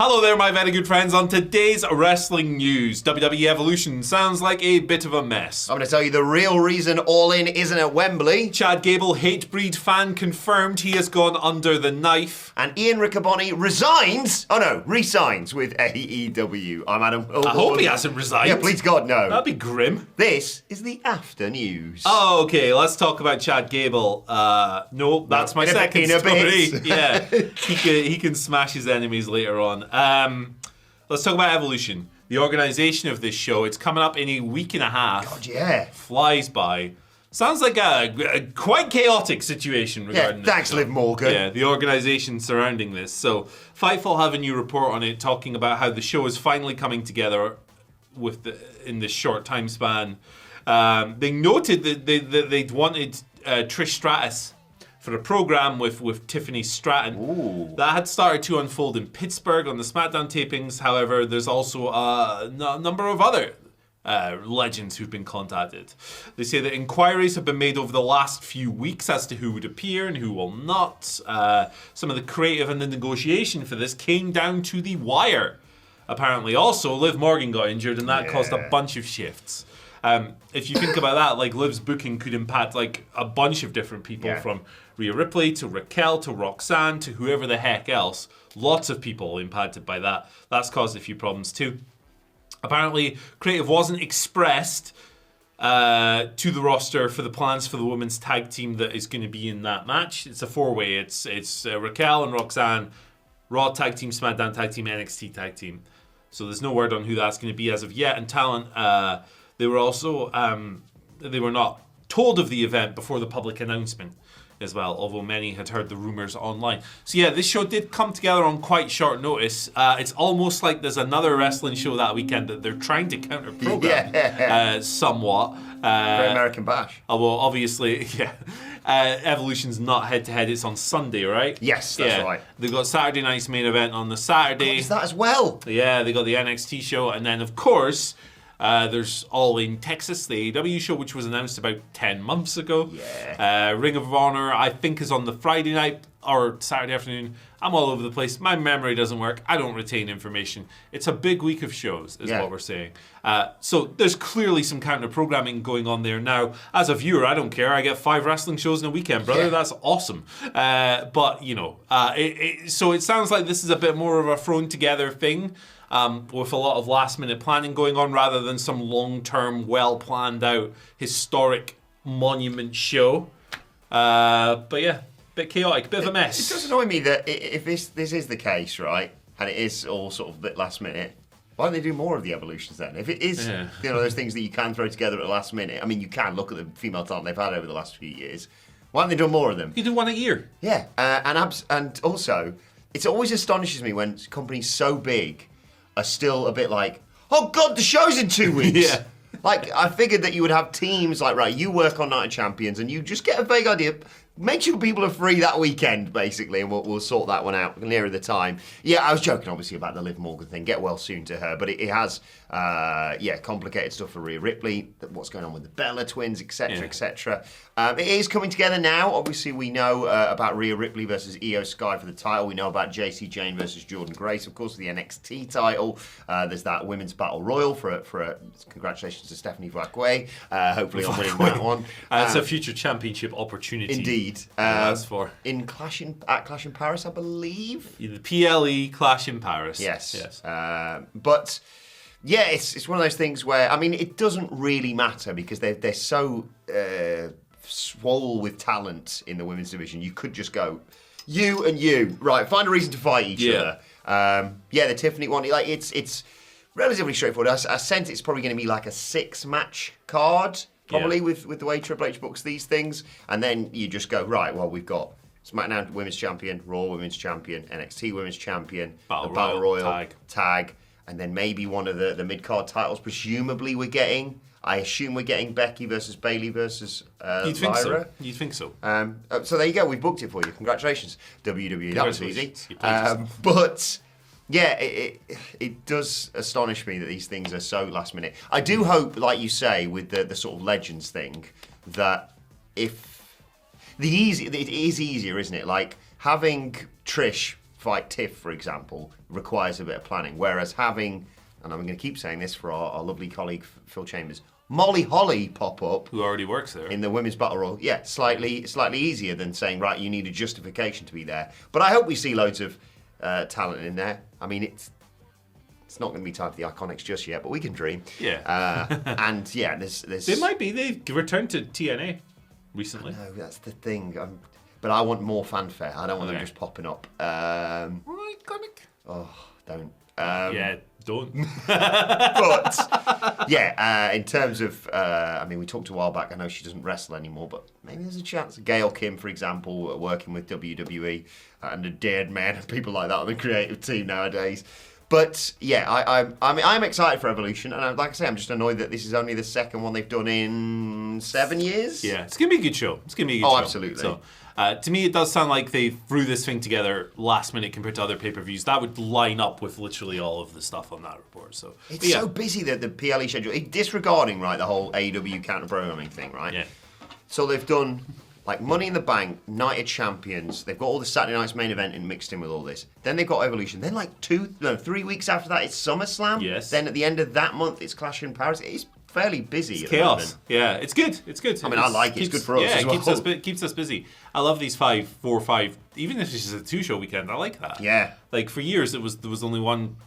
Hello there, my very good friends. On today's wrestling news, WWE Evolution sounds like a bit of a mess. I'm going to tell you the real reason All In isn't at Wembley. Chad Gable, Hatebreed fan, confirmed he has gone under the knife. And Ian Riccaboni resigns with AEW. I'm Adam. I hope he hasn't resigned. Yeah, please God, no. That'd be grim. This is the after news. Oh, okay, let's talk about Chad Gable. No, that's my second story. Yeah, he can smash his enemies later on. Let's talk about Evolution. The organisation of this show, it's coming up in a week and a half. God, yeah. Flies by. Sounds like a quite chaotic situation regarding this. Thanks, Liv Morgan. Yeah, the organisation surrounding this. So, Fightful have a new report on it talking about how the show is finally coming together in this short time span. They noted that they'd wanted Trish Stratus for a program with Tiffany Stratton. Ooh. That had started to unfold in Pittsburgh on the SmackDown tapings. However, there's also a number of other legends who've been contacted. They say that inquiries have been made over the last few weeks as to who would appear and who will not. Some of the creative and the negotiation for this came down to the wire. Apparently, also, Liv Morgan got injured, and that caused a bunch of shifts. If you think about that, like Liv's booking could impact like a bunch of different people, from Rhea Ripley to Raquel to Roxanne to whoever the heck else. Lots of people impacted by that. That's caused a few problems too. Apparently, creative wasn't expressed to the roster for the plans for the women's tag team that is going to be in that match. It's a four-way. It's Raquel and Roxanne, Raw tag team, SmackDown tag team, NXT tag team. So there's no word on who that's going to be as of yet. And talent, they were also they were not told of the event before the public announcement as well, although many had heard the rumors online. So yeah, this show did come together on quite short notice. It's almost like there's another wrestling show that weekend that they're trying to counter-program somewhat. Very American Bash. Although obviously, Evolution's not head-to-head. It's on Sunday, right? Yes, that's right. They've got Saturday night's main event on the Saturday. God, is that as well? Yeah, they got the NXT show, and then of course there's All In Texas, the AEW show, which was announced about 10 months ago. Yeah. Ring of Honor, I think, is on the Friday night or Saturday afternoon. I'm all over the place. My memory doesn't work. I don't retain information. It's a big week of shows, is what we're saying. So there's clearly some counter-programming going on there. Now, as a viewer, I don't care. I get 5 wrestling shows in a weekend, brother. Yeah. That's awesome. But, you know, so it sounds like this is a bit more of a thrown-together thing. With a lot of last-minute planning going on rather than some long-term, well-planned-out, historic monument show. But yeah, bit chaotic, bit of a mess. It does annoy me that if this is the case, right, and it is all sort of a bit last-minute, why don't they do more of the evolutions then? If it is, those things that you can throw together at the last minute, I mean, you can look at the female talent they've had over the last few years. Why don't they do more of them? You do one a year. Yeah, and also, it always astonishes me when companies so big are still a bit like, oh God, the show's in 2 weeks. Yeah. Like, I figured that you would have teams like, right, you work on Night of Champions and you just get a vague idea. Make sure people are free that weekend, basically, and we'll sort that one out nearer the time. Yeah, I was joking, obviously, about the Liv Morgan thing. Get well soon to her. But it has, complicated stuff for Rhea Ripley, what's going on with the Bella twins, etc., etc. It is coming together now. Obviously, we know about Rhea Ripley versus Io Sky for the title. We know about JC Jane versus Jordan Grace, of course, for the NXT title. There's that Women's Battle Royal for congratulations to Stephanie Vacquet, hopefully on winning that one. It's a future championship opportunity. Indeed. That's for in Clash in Paris, I believe. The PLE Clash in Paris. Yes. But yeah, it's one of those things where, I mean, it doesn't really matter because they're so swole with talent in the women's division. You could just go, you and you, right? Find a reason to fight each other. The Tiffany one, like it's relatively straightforward. I sense it's probably going to be like a 6-match card. Probably with the way Triple H books these things. And then you just go, right, well, we've got SmackDown Women's Champion, Raw Women's Champion, NXT Women's Champion, Battle Royal, Tag, and then maybe one of the mid-card titles, presumably I assume we're getting Becky versus Bayley versus You'd think Lyra. You'd think so. So there you go, we've booked it for you. Congratulations, WWE. That was easy. But yeah, it does astonish me that these things are so last minute. I do hope, like you say, with the sort of Legends thing, that it is easier, isn't it? Like having Trish fight Tiff, for example, requires a bit of planning. Whereas having, and I'm going to keep saying this for our lovely colleague Phil Chambers, Molly Holly pop up, who already works there in the women's battle royal. Yeah, slightly easier than saying, right, you need a justification to be there. But I hope we see loads of talent in there. I mean, it's not going to be time for the Iconics just yet, but we can dream. Yeah. And yeah, there's. They might be. They've returned to TNA recently. No, that's the thing. But I want more fanfare. I don't want them just popping up. Iconic. Oh, don't. Yeah, don't. But yeah, in terms of, I mean, we talked a while back. I know she doesn't wrestle anymore, but maybe there's a chance. Gail Kim, for example, working with WWE and the Dead Man and people like that on the creative team nowadays. But yeah, I'm excited for Evolution, and like I say, I'm just annoyed that this is only the second one they've done in 7 years. Yeah, it's gonna be a good show. Oh, absolutely. So, to me, it does sound like they threw this thing together last minute compared to other pay-per-views. That would line up with literally all of the stuff on that report. So it's so busy that the PLE schedule, disregarding right the whole AEW counter programming thing, right? Yeah. So they've done like Money in the Bank, Night of Champions. They've got all the Saturday Night's Main Event mixed in with all this. Then they've got Evolution. Then like 3 weeks after that, it's SummerSlam. Yes. Then at the end of that month, it's Clash in Paris. It's fairly busy. It's at chaos. The moment. Yeah, it's good. It's good. I mean, I like it. It's good for us. Yeah, as well. it keeps us busy. I love these 4 or 5. Even if it's just a 2-show weekend, I like that. Yeah. Like for years, there was only one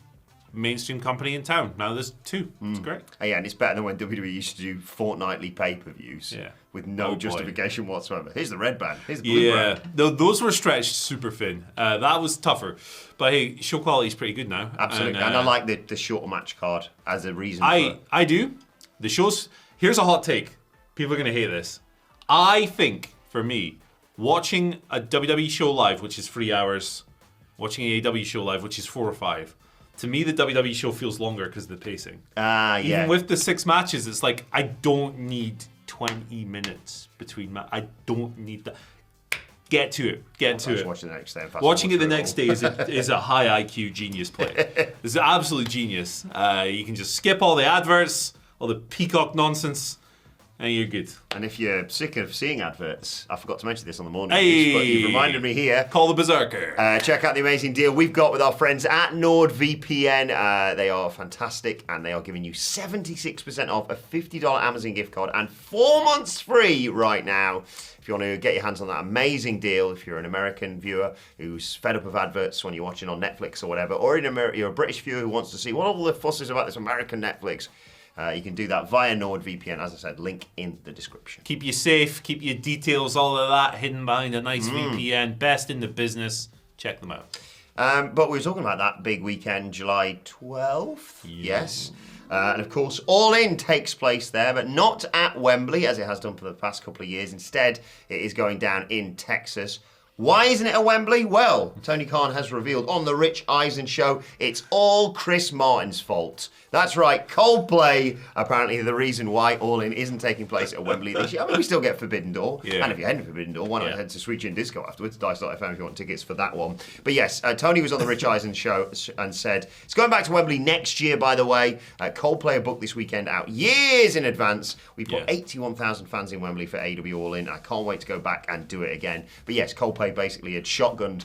mainstream company in town. Now there's 2. It's great. Yeah, and it's better than when WWE used to do fortnightly pay-per-views with no justification whatsoever. Here's the red band. Here's the blue band. Yeah, those were stretched super thin. That was tougher. But hey, show quality is pretty good now. Absolutely. And I like the shorter match card as a reason for... I do. The shows... Here's a hot take. People are going to hate this. I think, for me, watching a WWE show live, which is 3 hours, watching an AEW show live, which is 4 or 5, to me, the WWE show feels longer because of the pacing. Even with the 6 matches, it's like, I don't need 20 minutes between I don't need that. Get to it. Get to it. Watching the next day. Watching it the next day is a high IQ genius play. It's an absolute genius. You can just skip all the adverts, all the peacock nonsense, and you're good. And if you're sick of seeing adverts, I forgot to mention this on the morning news, but you've reminded me here. Call the Berserker. Check out the amazing deal we've got with our friends at NordVPN. They are fantastic, and they are giving you 76% off a $50 Amazon gift card and 4 months free right now. If you want to get your hands on that amazing deal, if you're an American viewer who's fed up of adverts when you're watching on Netflix or whatever, or you're a British viewer who wants to see what all the fuss is about this American Netflix, you can do that via NordVPN. As I said, link in the description. Keep you safe, keep your details, all of that hidden behind a nice VPN. Best in the business. Check them out. But we were talking about that big weekend, July 12th. Yes. And of course, All In takes place there, but not at Wembley, as it has done for the past couple of years. Instead, it is going down in Texas. Why isn't it at Wembley? Well, Tony Khan has revealed on The Rich Eisen Show it's all Chris Martin's fault. That's right, Coldplay, apparently the reason why All In isn't taking place at Wembley this year. I mean, we still get Forbidden Door. Yeah. And if you're heading to Forbidden Door, why not head to Sweet Chin Disco afterwards, Dice.fm if you want tickets for that one. But yes, Tony was on The Rich Eisen Show and said, it's going back to Wembley next year, by the way. Coldplay are booked this weekend out years in advance. We've got 81,000 fans in Wembley for AEW All In. I can't wait to go back and do it again. But yes, Coldplay basically had shotgunned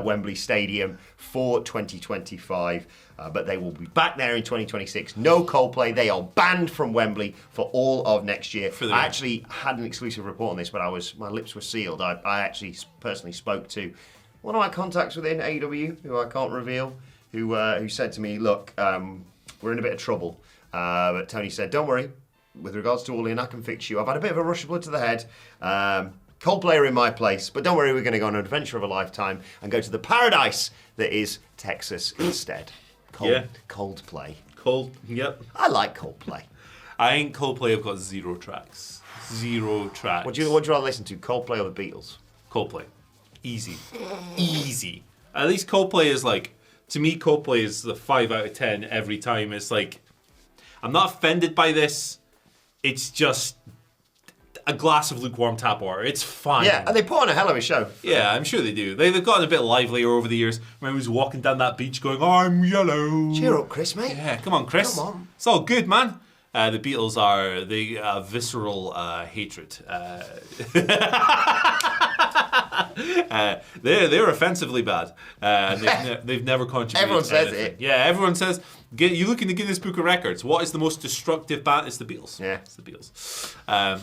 Wembley Stadium for 2025. But they will be back there in 2026. No Coldplay. They are banned from Wembley for all of next year. I actually had an exclusive report on this, but my lips were sealed. I actually personally spoke to one of my contacts within AEW, who I can't reveal, who said to me, look, we're in a bit of trouble. But Tony said, don't worry. With regards to All In, I can fix you. I've had a bit of a rush of blood to the head. Coldplay are in my place, but don't worry, we're going to go on an adventure of a lifetime and go to the paradise that is Texas instead. Coldplay. Yep. I like Coldplay. I think Coldplay have got 0 tracks. 0 tracks. What do you rather listen to, Coldplay or the Beatles? Coldplay. Easy. Easy. At least Coldplay is like, to me, Coldplay is the 5 out of 10 every time. It's like, I'm not offended by this. It's just a glass of lukewarm tap water. It's fine. Yeah, and they put on a hell of a show. Yeah, I'm sure they do. They've gotten a bit livelier over the years. Remember, he was walking down that beach going, I'm yellow. Cheer up, Chris, mate. Yeah, come on, Chris. Come on. It's all good, man. The Beatles are the visceral hatred. They're offensively bad. They've never contributed. Everyone says anything. it. Yeah, everyone says. You look in the Guinness Book of Records. What is the most destructive band? It's the Beatles. Yeah, it's the Beatles.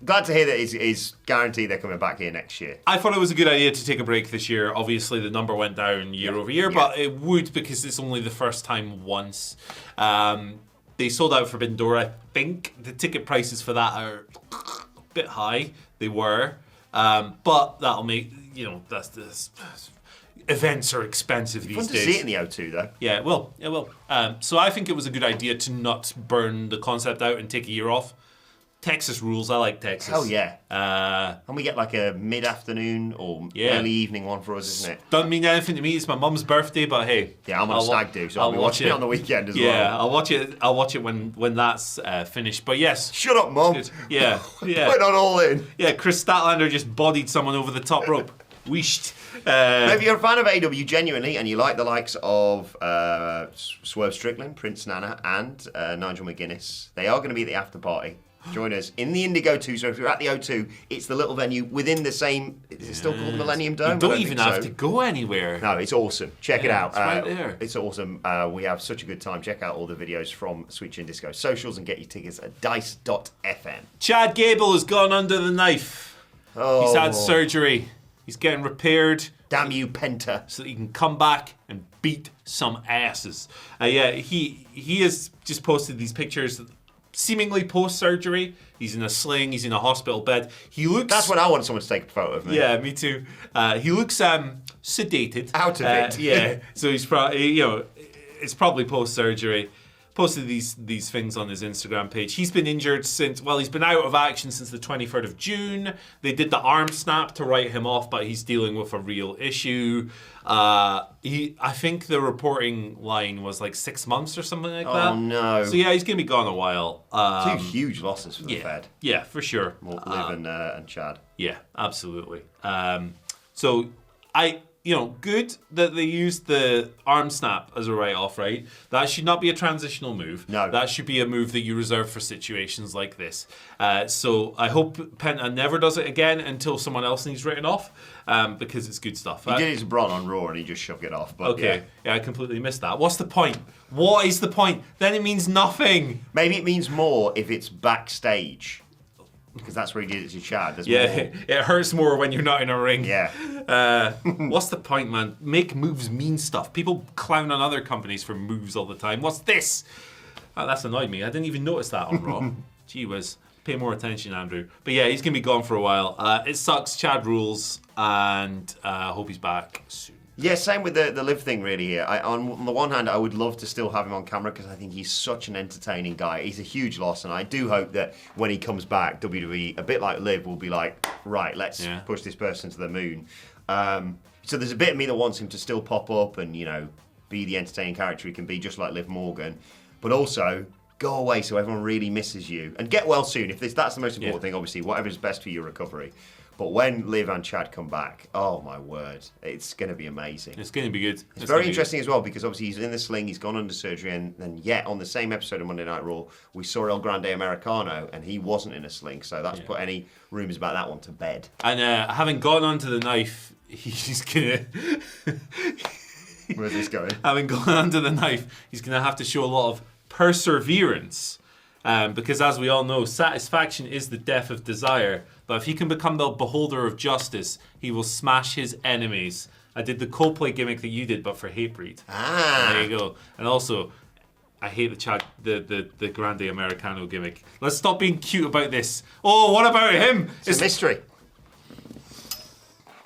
Glad to hear that it's guaranteed they're coming back here next year. I thought it was a good idea to take a break this year. Obviously, the number went down year over year, but it would because it's only the first time once. They sold out Forbidden Door. I think the ticket prices for that are a bit high. They were, but that'll make that's this. Events are expensive these days. Fun to see it in the O2 though. Yeah, it will. It will. So I think it was a good idea to not burn the concept out and take a year off. Texas rules. I like Texas. Hell yeah. And we get like a mid-afternoon or early evening one for us, isn't it? Doesn't mean anything to me. It's my mum's birthday, but hey. Yeah, I'm on a stag do, so I'll be watching it on the weekend as well. Yeah, I'll watch it when that's finished. But yes. Shut up, Mum. Yeah. Put on all in. Yeah, Chris Statlander just bodied someone over the top rope. Wheeshed. If you're a fan of AEW genuinely and you like the likes of Swerve Strickland, Prince Nana, and Nigel McGuinness, they are going to be at the after party. Join us in the Indigo 2. So if you're at the O2, it's the little venue within the same. Is it still called the Millennium Dome? You don't even have to go anywhere. No, it's awesome. Check it out. It's right there. It's awesome. We have such a good time. Check out all the videos from Sweet Chin Disco socials and get your tickets at dice.fm. Chad Gable has gone under the knife. He's had surgery. He's getting repaired. Damn you, Penta. So that he can come back and beat some asses. He has just posted these pictures seemingly post-surgery. He's in a sling. He's in a hospital bed. He looks... That's when I want someone to take a photo of me. Yeah, me too. He looks sedated. Out of it. Yeah. So he's probably, it's probably post-surgery. Posted these things on his Instagram page. He's been injured he's been out of action since the 23rd of June. They did the arm snap to write him off, but he's dealing with a real issue. I think the reporting line was like 6 months or something like that. Oh no. So yeah, he's going to be gone a while. Two huge losses for the Fed. Yeah, for sure. Liv and Chad. Yeah, absolutely. Good that they used the arm snap as a write-off, right? That should not be a transitional move. No. That should be a move that you reserve for situations like this. So I hope Penta never does it again until someone else needs written off, because it's good stuff. He did it to Braun on Raw and he just shook it off. But okay. Yeah, I completely missed that. What's the point? What is the point? Then it means nothing. Maybe it means more if it's backstage. Because that's where he did it to Chad. There's more. It hurts more when you're not in a ring. Yeah. What's the point, man? Make moves mean stuff. People clown on other companies for moves all the time. What's this? Oh, that's annoyed me. I didn't even notice that on Raw. Gee whiz. Pay more attention, Andrew. But yeah, he's going to be gone for a while. It sucks. Chad rules. And I hope he's back soon. Yeah, same with the Liv thing really here. On the one hand, I would love to still have him on camera because I think he's such an entertaining guy. He's a huge loss, and I do hope that when he comes back, WWE, a bit like Liv, will be like, right, let's push this person to the moon. So there's a bit of me that wants him to still pop up and, be the entertaining character he can be, just like Liv Morgan. But also, go away so everyone really misses you. And get well soon. If that's the most important thing, obviously, whatever's best for your recovery. But when Liv and Chad come back, oh my word, it's going to be amazing. It's going to be good. It's very interesting as well because obviously he's in the sling, he's gone under surgery, and then yet on the same episode of Monday Night Raw, we saw El Grande Americano and he wasn't in a sling, so that's put any rumours about that one to bed. And having gone onto the knife, he's going to... Where's this going? Having gone under the knife, he's going to have to show a lot of perseverance. Because as we all know, satisfaction is the death of desire. But if he can become the beholder of justice, he will smash his enemies. I did the Coldplay gimmick that you did, but for Hatebreed. Ah. There you go. And also, I hate the Grande Americano gimmick. Let's stop being cute about this. Oh, what about him? It's a mystery.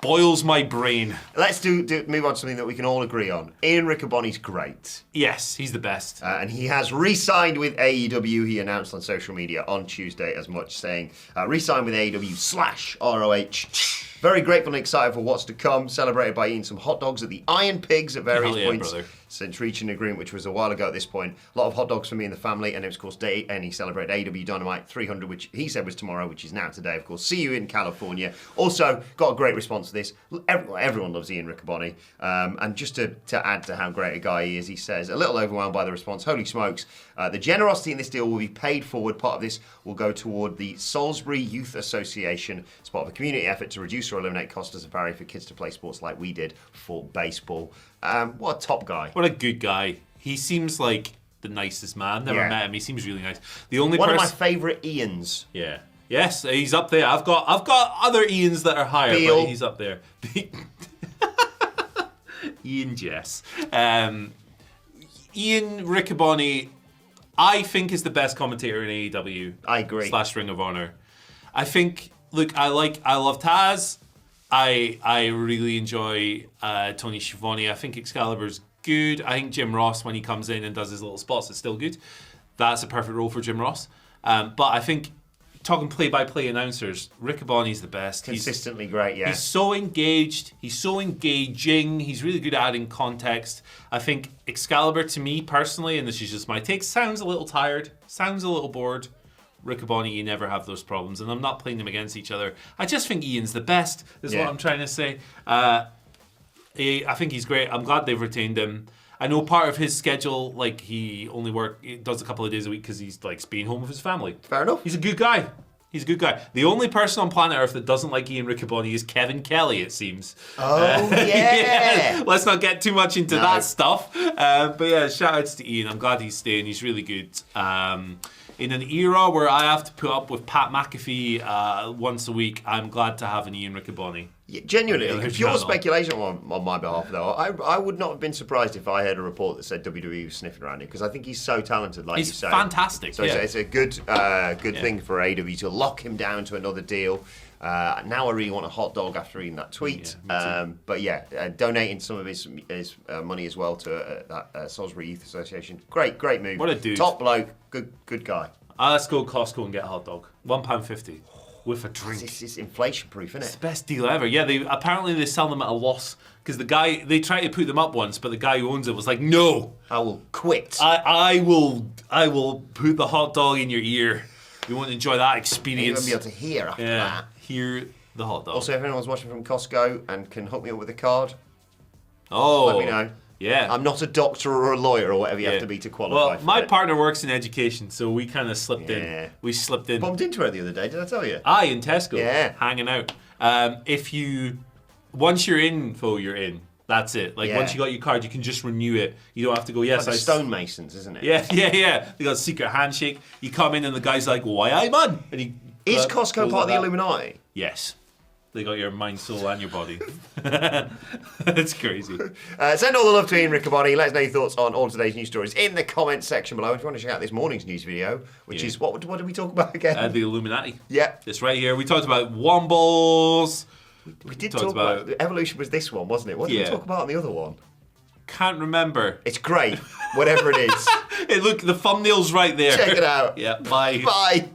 Boils my brain. Let's move on to something that we can all agree on. Ian Riccaboni's great. Yes, he's the best. And he has re-signed with AEW. He announced on social media on Tuesday as much, saying, re-signed with AEW /ROH. Very grateful and excited for what's to come. Celebrated by eating some hot dogs at the Iron Pigs at various points. Brother. Since reaching an agreement, which was a while ago at this point. A lot of hot dogs for me and the family, and it was, of course, day, and he celebrated AEW Dynamite 300, which he said was tomorrow, which is now today, of course. See you in California. Also, got a great response to this. Everyone loves Ian Riccaboni. And just to add to how great a guy he is, he says, a little overwhelmed by the response. Holy smokes. The generosity in this deal will be paid forward. Part of this will go toward the Salisbury Youth Association as part of a community effort to reduce producer, eliminate cost as a barrier for kids to play sports like we did for baseball. What a top guy. What a good guy. He seems like the nicest man. Never met him. He seems really nice. The only one of my favourite Ians. Yeah. Yes, he's up there. I've got other Ians that are higher, Beale. but he's up there. Ian Jess. Ian Riccaboni, I think, is the best commentator in AEW. I agree. / Ring of Honor. I think. Look, I love Taz. I really enjoy Tony Schiavone. I think Excalibur's good. I think Jim Ross, when he comes in and does his little spots, is still good. That's a perfect role for Jim Ross. But I think, talking play-by-play announcers, Riccaboni's the best. Consistently great, yeah. He's so engaged. He's so engaging. He's really good at adding context. I think Excalibur, to me personally, and this is just my take, sounds a little tired, sounds a little bored. Riccaboni, you never have those problems, and I'm not playing them against each other. I just think Ian's the best, is what I'm trying to say. I think he's great. I'm glad they've retained him. I know part of his schedule, like, he does a couple of days a week because he's likes being home with his family. Fair enough. He's a good guy. The only person on planet Earth that doesn't like Ian Riccaboni is Kevin Kelly, it seems. Oh, yeah. Let's not get too much into that stuff. But yeah, shout outs to Ian. I'm glad he's staying. He's really good. In an era where I have to put up with Pat McAfee once a week, I'm glad to have an Ian Riccaboni. Yeah, genuinely, pure speculation on my behalf, though. I would not have been surprised if I heard a report that said WWE was sniffing around him, because I think he's so talented, like you say. He's fantastic. So it's a good thing for AEW to lock him down to another deal. Now I really want a hot dog after reading that tweet. But yeah, donating some of his money as well to that Salisbury Youth Association. Great move. What a dude. Top bloke, good guy. Let's go to Costco and get a hot dog. £1.50 with a drink. It's inflation proof, isn't it? It's the best deal ever. Yeah, they sell them at a loss because the guy, they tried to put them up once, but the guy who owns it was like, "No, I will quit. I will put the hot dog in your ear. You won't enjoy that experience." You won't be able to hear after that. Hear the hot dog. Also, if anyone's watching from Costco and can hook me up with a card, let me know. Yeah. I'm not a doctor or a lawyer or whatever you have to be to qualify for my it. partner works in education, so we kind of slipped in. We slipped in. Bumped into her the other day, did I tell you? In Tesco. Hanging out. Once you're in, you're in. That's it. Once you got your card, you can just renew it. You don't have to go, yes, like the stonemasons, isn't it? Yeah. They got a secret handshake. You come in and the guy's like, "Why, aye, man?" And is Costco part of the Illuminati? Yes. They got your mind, soul, and your body. It's crazy. Send all the love to Ian Riccaboni. Let us know your thoughts on all today's news stories in the comments section below. If you want to check out this morning's news video, which is, what did we talk about again? The Illuminati. Yeah. It's right here. We talked about Wombles. We did talk about Evolution was this one, wasn't it? What did we talk about on the other one? Can't remember. It's great, whatever it is. Hey, look, the thumbnail's right there. Check it out. Yeah, bye. Bye.